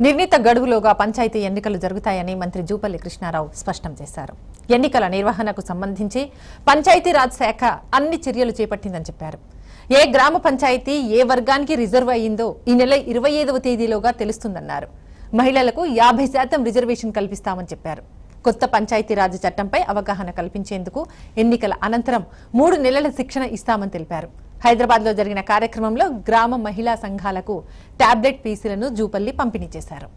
నిర్ణీత గడువులోగా పంచాయతీ ఎన్నికలు జరుగుతాయని మంత్రి జూపల్లి కృష్ణారావు స్పష్టం చేశారు. ఎన్నికల నిర్వహణకు సంబంధించి పంచాయతీరాజ్ శాఖ అన్ని చర్యలు చేపట్టిందని చెప్పారు. ఏ గ్రామ పంచాయతీ ఏ వర్గానికి రిజర్వ్ అయ్యిందో ఈ నెల 25వ తేదీలోగా తెలుస్తుందన్నారు. మహిళలకు 50% రిజర్వేషన్ కల్పిస్తామని చెప్పారు. కొత్త పంచాయతీరాజ్ చట్టంపై అవగాహన కల్పించేందుకు ఎన్నికల అనంతరం 3 నెలల శిక్షణ ఇస్తామని తెలిపారు. హైదరాబాద్ లో జరిగిన కార్యక్రమంలో గ్రామ మహిళా సంఘాలకు టాబ్లెట్ పీసీలను జూపల్లి పంపిణీ చేశారు.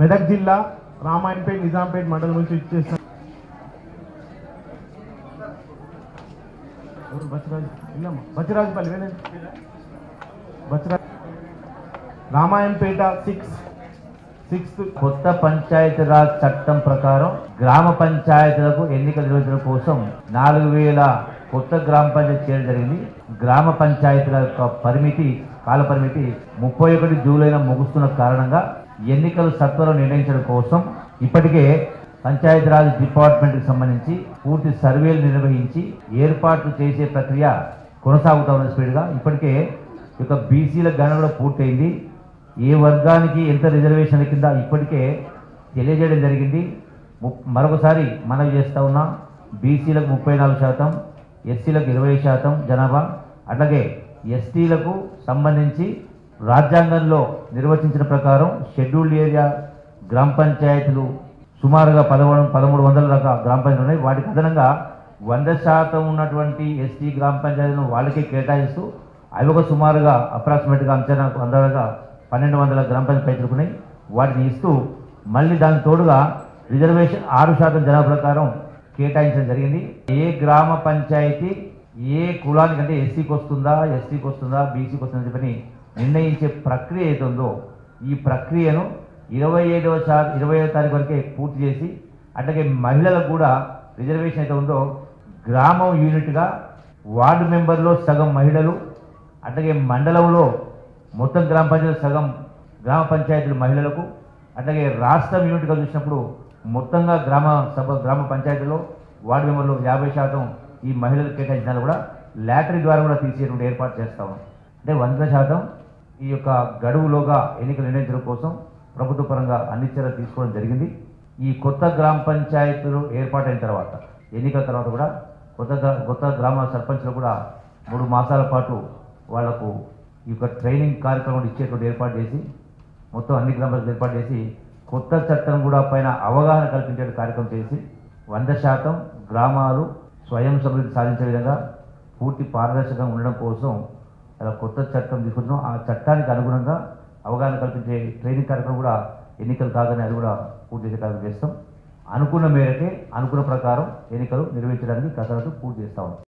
మెదక్ జిల్లా రామాయణపేట నిజాంపేట మండలం నుంచి ఇచ్చేసిన రామాయణపేట 6 కొత్త పంచాయతీరాజ్ చట్టం ప్రకారం గ్రామ పంచాయతీలకు ఎన్నికలు నిర్వహించడం కోసం 4000 కొత్త గ్రామ పంచాయతీ చేయడం జరిగింది. గ్రామ పంచాయతీల యొక్క కాల పరిమితి 31 జూలైన ముగుస్తున్న కారణంగా ఎన్నికలు సత్వరం నిర్ణయించడం కోసం ఇప్పటికే పంచాయతీరాజ్ డిపార్ట్మెంట్కి సంబంధించి పూర్తి సర్వేలు నిర్వహించి ఏర్పాట్లు చేసే ప్రక్రియ కొనసాగుతా ఉన్న స్పీడ్గా. ఇప్పటికే ఇక బీసీల గణన కూడా పూర్తయింది. ఏ వర్గానికి ఎంత రిజర్వేషన్ల కింద ఇప్పటికే తెలియజేయడం జరిగింది. మరొకసారి మనవి చేస్తూ ఉన్నా, బీసీలకు 34%, ఎస్సీలకు 20% జనాభా, అట్లాగే ఎస్టీలకు సంబంధించి రాజ్యాంగంలో నిర్వచించిన ప్రకారం షెడ్యూల్డ్ ఏరియా గ్రామ పంచాయతీలు సుమారుగా 1300 దాకా గ్రామ పంచాయతీలు ఉన్నాయి. వాటికి అదనంగా 100% ఉన్నటువంటి ఎస్టీ గ్రామ పంచాయతీలను వాళ్ళకే కేటాయిస్తూ అవి ఒక సుమారుగా అప్రాక్సిమేట్గా అంచనాకు అందాలుగా 1200 గ్రామ పంచాయతీలు ఉన్నాయి. వాటిని ఇస్తూ మళ్ళీ దానికి తోడుగా రిజర్వేషన్ 6% జనాభా ప్రకారం కేటాయించడం జరిగింది. ఏ గ్రామ పంచాయతీ ఏ కులానికి అంటే ఎస్సీకి వస్తుందా, ఎస్టీకి వస్తుందా, బీసీకి వస్తుందని చెప్పని నిర్ణయించే ప్రక్రియ ఏతుందో ఈ ప్రక్రియను 27వ తారీఖు వరకే పూర్తి చేసి, అట్లాగే మహిళలకు కూడా రిజర్వేషన్ అయితే ఉందో గ్రామం యూనిట్గా వార్డు మెంబర్లో సగం మహిళలు, అట్లాగే మండలంలో మొత్తం గ్రామ పంచాయతీ సగం గ్రామ పంచాయతీలు మహిళలకు, అట్లాగే రాష్ట్రం యూనిట్గా చూసినప్పుడు మొత్తంగా గ్రామ పంచాయతీలో వార్డు మెంబర్లు 50% ఈ మహిళలకు కేటాయించిన కూడా లాటరీ ద్వారా కూడా తీసేటువంటి ఏర్పాటు చేస్తా ఉన్నాం. అంటే 100% ఈ యొక్క గడువులోగా ఎన్నికలు నిర్ణయించడం కోసం ప్రభుత్వ పరంగా అన్ని చర్యలు తీసుకోవడం జరిగింది. ఈ కొత్త గ్రామ పంచాయతీలు ఏర్పాటైన తర్వాత ఎన్నికల తర్వాత కూడా కొత్త గ్రామ సర్పంచ్లు కూడా 3 మాసాల పాటు వాళ్లకు ఈ యొక్క ట్రైనింగ్ కార్యక్రమం ఇచ్చేటువంటి ఏర్పాటు చేసి మొత్తం అన్ని గ్రామాలకు ఏర్పాటు చేసి కొత్త చట్టం కూడా పైన అవగాహన కల్పించే కార్యక్రమం చేసి 100% గ్రామాలు స్వయం సమృద్ధి సాధించే విధంగా పూర్తి పారదర్శకంగా ఉండడం కోసం అలా కొత్త చట్టం తీసుకుంటున్నాం. ఆ చట్టానికి అనుగుణంగా అవగాహన కల్పించే ట్రైనింగ్ కార్యక్రమం కూడా ఎన్నికలు కాగానే అది కూడా పూర్తి చేసే కార్యక్రమం చేస్తాం. అనుకున్న మేరకే అనుకున్న ప్రకారం ఎన్నికలు నిర్వహించడానికి కసరత్తు పూర్తి చేస్తాం.